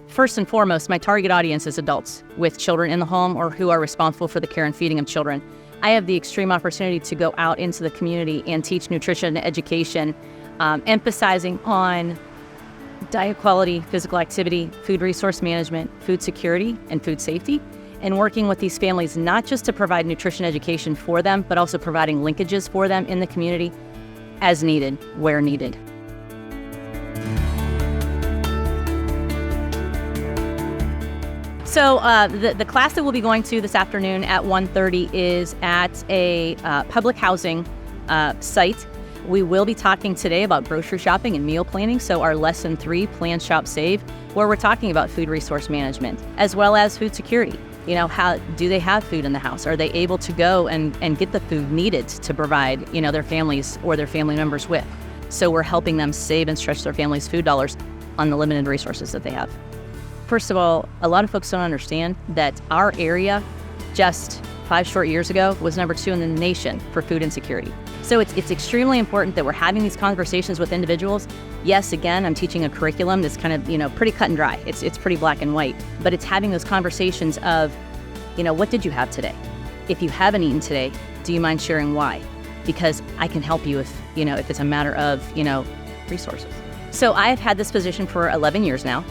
First and foremost, my target audience is adults with children in the home or who are responsible for the care and feeding of children. I have the extreme opportunity to go out into the community and teach nutrition education, emphasizing on diet quality, physical activity, food resource management, food security, and food safety, and working with these families not just to provide nutrition education for them, but also providing linkages for them in the community as needed, where needed. So the class that we'll be going to this afternoon at 1:30 is at a public housing site. We will be talking today about grocery shopping and meal planning, so our lesson 3, Plan, Shop, Save, where we're talking about food resource management, as well as food security. You know, how do they have food in the house? Are they able to go and get the food needed to provide, you know, their families or their family members with? So we're helping them save and stretch their families' food dollars on the limited resources that they have. First of all, a lot of folks don't understand that our area just 5 short years ago was number 2 in the nation for food insecurity. So it's extremely important that we're having these conversations with individuals. Yes, again, I'm teaching a curriculum that's kind of, you know, pretty cut and dry. It's pretty black and white, but it's having those conversations of, you know, what did you have today? If you haven't eaten today, do you mind sharing why? Because I can help you if, you know, if it's a matter of, you know, resources. So I've had this position for 11 years now.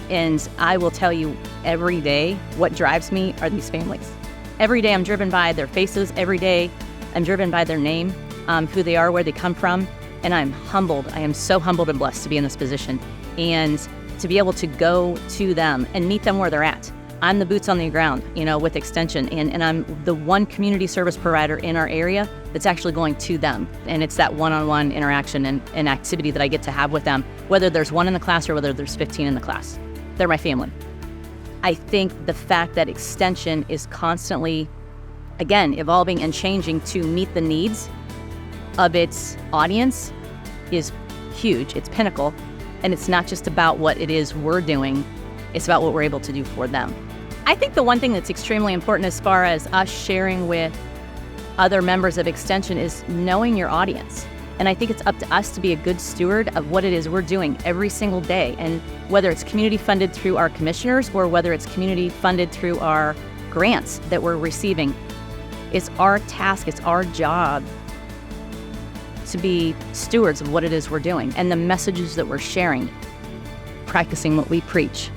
And I will tell you every day what drives me are these families. Every day I'm driven by their faces. Every day I'm driven by their name, who they are, where they come from. And I'm humbled. I am so humbled and blessed to be in this position and to be able to go to them and meet them where they're at. I'm the boots on the ground, you know, with Extension, and I'm the one community service provider in our area that's actually going to them. And it's that one-on-one interaction and activity that I get to have with them, whether there's 1 in the class or whether there's 15 in the class. They're my family. I think the fact that Extension is constantly, again, evolving and changing to meet the needs of its audience is huge. It's pinnacle. And it's not just about what it is we're doing, it's about what we're able to do for them. I think the one thing that's extremely important as far as us sharing with other members of Extension is knowing your audience. And I think it's up to us to be a good steward of what it is we're doing every single day. And whether it's community funded through our commissioners or whether it's community funded through our grants that we're receiving, it's our task, it's our job to be stewards of what it is we're doing and the messages that we're sharing, practicing what we preach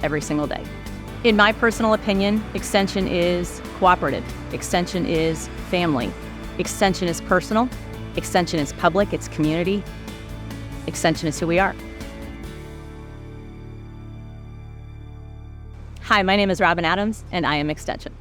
every single day. In my personal opinion, Extension is cooperative. Extension is family. Extension is personal. Extension is public, it's community. Extension is who we are. Hi, my name is Robin Adams, and I am Extension.